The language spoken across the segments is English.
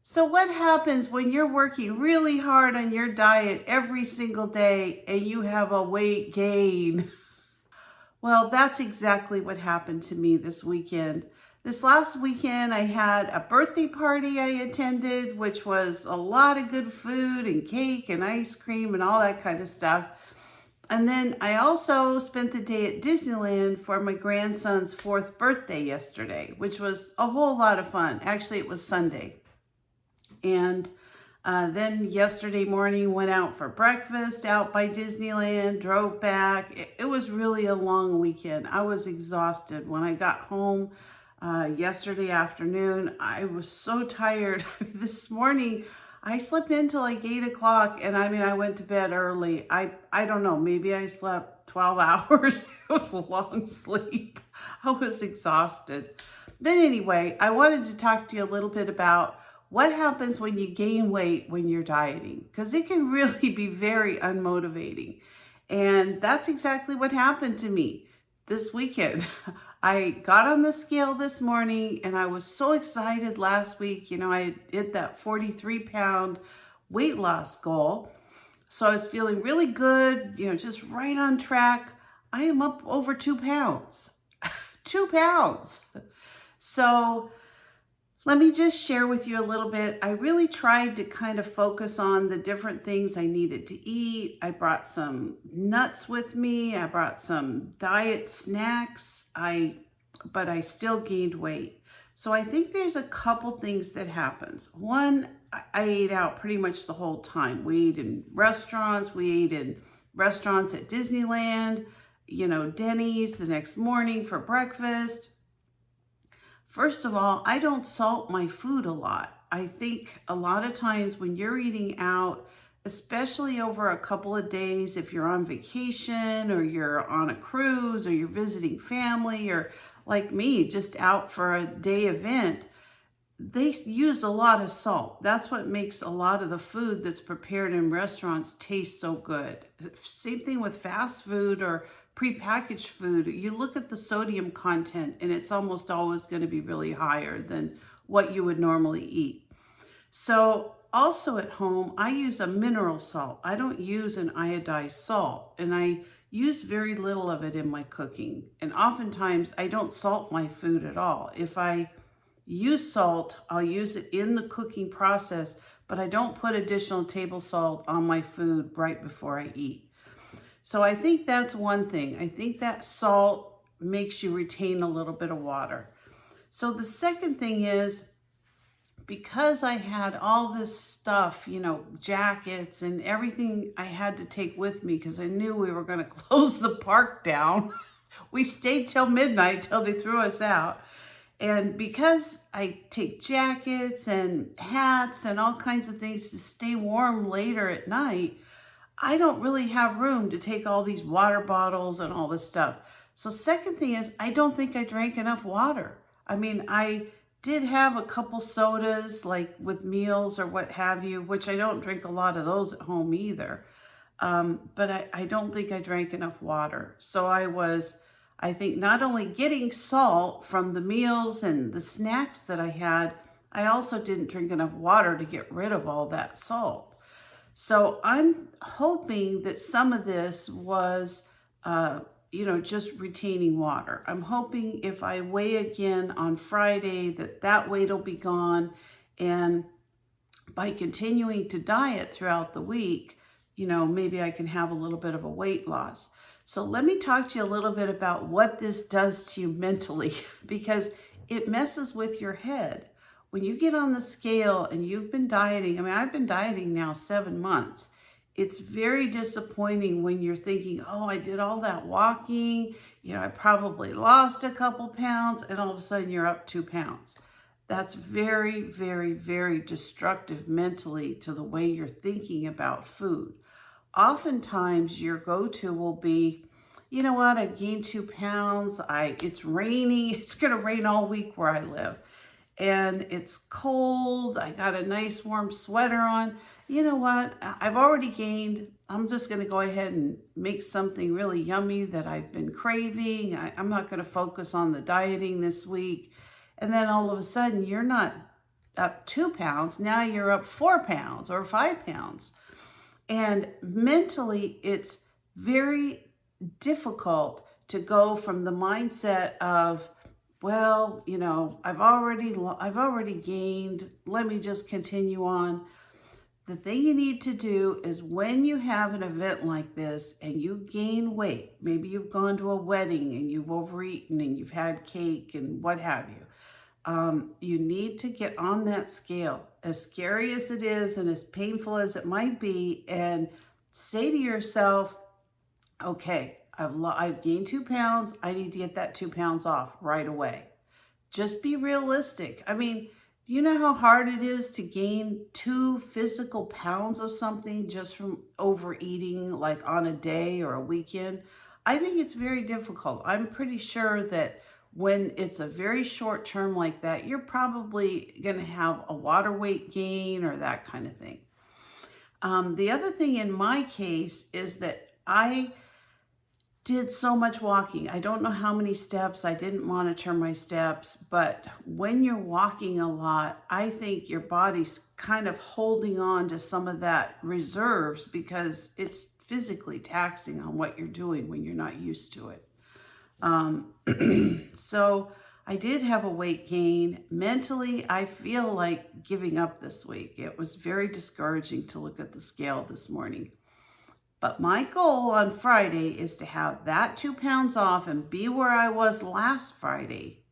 So what happens when you're working really hard on your diet every single day and you have a weight gain? Well, that's exactly what happened to me this weekend. This last weekend, I had a birthday party I attended, which was a lot of good food and cake and ice cream and all that kind of stuff. And then I also spent the day at Disneyland for my grandson's 4th birthday yesterday, which was a whole lot of fun. Actually, it was Sunday. And then yesterday morning went out for breakfast out by Disneyland, drove back. It was really a long weekend. I was exhausted. When I got home yesterday afternoon, I was so tired. This morning, I slept in till like 8 o'clock, and I went to bed early. I don't know, maybe I slept 12 hours. It was a long sleep. I was exhausted. But anyway, I wanted to talk to you a little bit about what happens when you gain weight when you're dieting, because it can really be very unmotivating. And that's exactly what happened to me this weekend. I got on the scale this morning and I was so excited last week. I hit that 43-pound weight loss goal. So I was feeling really good, just right on track. I am up over 2 pounds. 2 pounds. So let me just share with you a little bit. I really tried to kind of focus on the different things I needed to eat. I brought some nuts with me. I brought some diet snacks. But I still gained weight. So I think there's a couple things that happens. One, I ate out pretty much the whole time. We ate in restaurants. We ate in restaurants at Disneyland, Denny's the next morning for breakfast. First of all, I don't salt my food a lot. I think a lot of times when you're eating out, especially over a couple of days, if you're on vacation or you're on a cruise or you're visiting family or like me, just out for a day event, they use a lot of salt. That's what makes a lot of the food that's prepared in restaurants taste so good. Same thing with fast food or prepackaged food. You look at the sodium content and it's almost always going to be really higher than what you would normally eat. So also at home, I use a mineral salt. I don't use an iodized salt, and I use very little of it in my cooking. And oftentimes I don't salt my food at all. If I use salt, I'll use it in the cooking process, but I don't put additional table salt on my food right before I eat. So I think that's one thing. I think that salt makes you retain a little bit of water. So the second thing is, because I had all this stuff, jackets and everything I had to take with me because I knew we were going to close the park down. We stayed till midnight till they threw us out. And because I take jackets and hats and all kinds of things to stay warm later at night, I don't really have room to take all these water bottles and all this stuff. So second thing is, I don't think I drank enough water. I did have a couple sodas like with meals or what have you, which I don't drink a lot of those at home either. But I don't think I drank enough water. So I think not only getting salt from the meals and the snacks that I had, I also didn't drink enough water to get rid of all that salt. So I'm hoping that some of this was, just retaining water. I'm hoping if I weigh again on Friday that weight will be gone. And by continuing to diet throughout the week, maybe I can have a little bit of a weight loss. So let me talk to you a little bit about what this does to you mentally, because it messes with your head. When you get on the scale and you've been dieting, I've been dieting now 7 months. It's very disappointing when you're thinking, oh, I did all that walking, I probably lost a couple pounds, and all of a sudden you're up 2 pounds. That's very, very, very destructive mentally to the way you're thinking about food. Oftentimes your go-to will be, you know what, I've gained 2 pounds, it's raining, it's gonna rain all week where I live. And it's cold, I got a nice warm sweater on. You know what, I've already gained, I'm just gonna go ahead and make something really yummy that I've been craving. I'm not gonna focus on the dieting this week. And then all of a sudden you're not up 2 pounds, now you're up 4 pounds or 5 pounds. And mentally, it's very difficult to go from the mindset of, well, you know, I've already gained, let me just continue on. The thing you need to do is when you have an event like this and you gain weight, maybe you've gone to a wedding and you've overeaten and you've had cake and what have you, you need to get on that scale, as scary as it is and as painful as it might be, and say to yourself, okay, I've gained 2 pounds. I need to get that 2 pounds off right away. Just be realistic. I mean, do you know how hard it is to gain 2 physical pounds of something just from overeating, like on a day or a weekend? I think it's very difficult. I'm pretty sure that when it's a very short term like that, you're probably going to have a water weight gain or that kind of thing. The other thing in my case is that I did so much walking. I don't know how many steps. I didn't monitor my steps, but when you're walking a lot, I think your body's kind of holding on to some of that reserves because it's physically taxing on what you're doing when you're not used to it. So I did have a weight gain. Mentally, I feel like giving up this week. It was very discouraging to look at the scale this morning. But my goal on Friday is to have that 2 pounds off and be where I was last Friday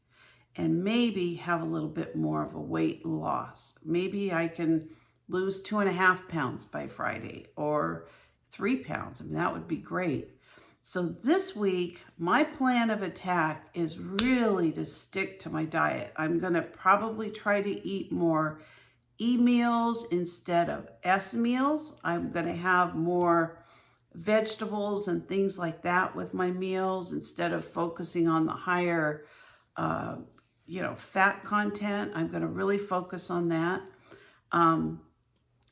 and maybe have a little bit more of a weight loss. Maybe I can lose 2.5 pounds by Friday or 3 pounds. I mean, that would be great. So this week, my plan of attack is really to stick to my diet. I'm going to probably try to eat more E meals instead of S meals. I'm going to have more vegetables and things like that with my meals instead of focusing on the higher, fat content. I'm going to really focus on that.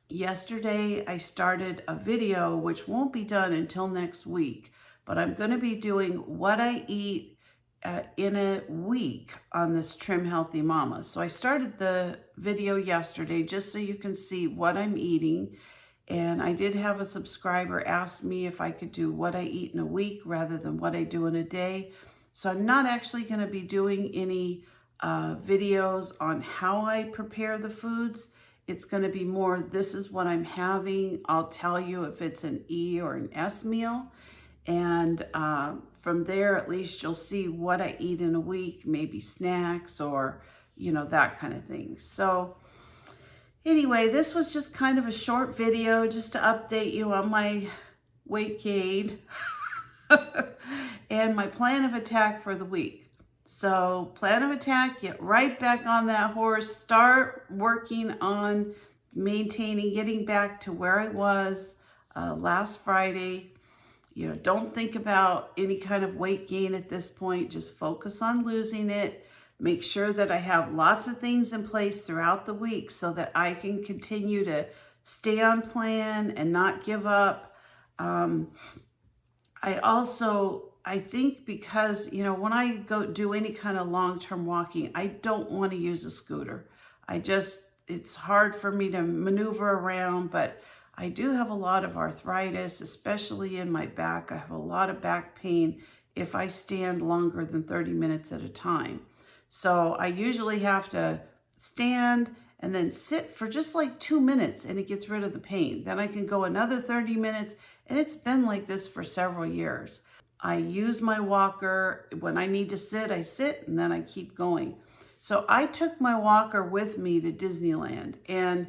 Yesterday, I started a video, which won't be done until next week, but I'm going to be doing what I eat in a week on this Trim Healthy Mama. So I started the video yesterday just so you can see what I'm eating. And I did have a subscriber ask me if I could do what I eat in a week rather than what I do in a day. So I'm not actually going to be doing any videos on how I prepare the foods. It's going to be more, this is what I'm having. I'll tell you if it's an E or an S meal. And from there, at least you'll see what I eat in a week, maybe snacks or, that kind of thing. So anyway, this was just kind of a short video just to update you on my weight gain and my plan of attack for the week. So plan of attack, get right back on that horse, start working on maintaining, getting back to where I was last Friday. Don't think about any kind of weight gain at this point. Just focus on losing it. Make sure that I have lots of things in place throughout the week so that I can continue to stay on plan and not give up. I think because, when I go do any kind of long-term walking, I don't want to use a scooter. It's hard for me to maneuver around, but I do have a lot of arthritis, especially in my back. I have a lot of back pain if I stand longer than 30 minutes at a time. So I usually have to stand and then sit for just like 2 minutes and it gets rid of the pain. Then I can go another 30 minutes, and it's been like this for several years. I use my walker. When I need to sit, I sit, and then I keep going. So I took my walker with me to Disneyland, and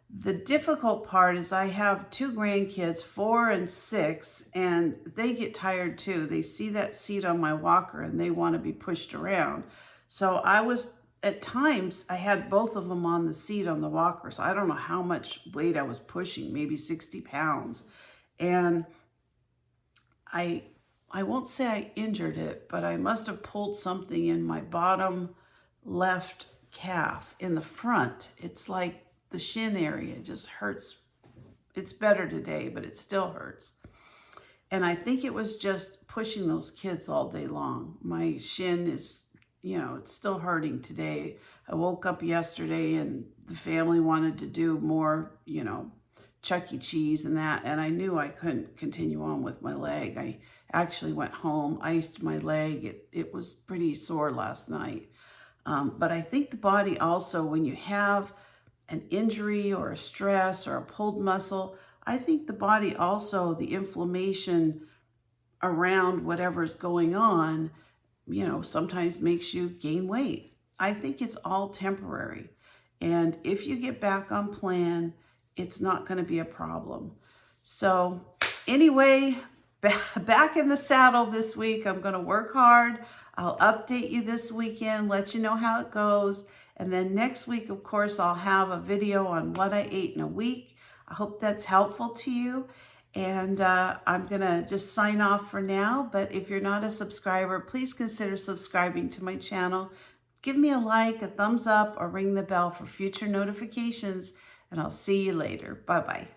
the difficult part is I have 2 grandkids, 4 and 6, and they get tired too. They see that seat on my walker and they want to be pushed around. So at times, I had both of them on the seat on the walker. So I don't know how much weight I was pushing, maybe 60 pounds. And I won't say I injured it, but I must have pulled something in my bottom left calf in the front. It's like the shin area just hurts. It's better today, but it still hurts. And I think it was just pushing those kids all day long. My shin is, you know, it's still hurting today. I woke up yesterday and the family wanted to do more, you know, Chuck E. Cheese and that, and I knew I couldn't continue on with my leg. I actually went home, iced my leg. It was pretty sore last night. But I think the body also, when you have an injury or a stress or a pulled muscle, I think the body also, the inflammation around whatever's going on, you know, sometimes makes you gain weight. I think it's all temporary. And if you get back on plan, it's not going to be a problem. So anyway, back in the saddle this week. I'm going to work hard. I'll update you this weekend, let you know how it goes. And then next week, of course, I'll have a video on what I ate in a week. I hope that's helpful to you. And I'm going to just sign off for now. But if you're not a subscriber, please consider subscribing to my channel. Give me a like, a thumbs up, or ring the bell for future notifications. And I'll see you later. Bye-bye.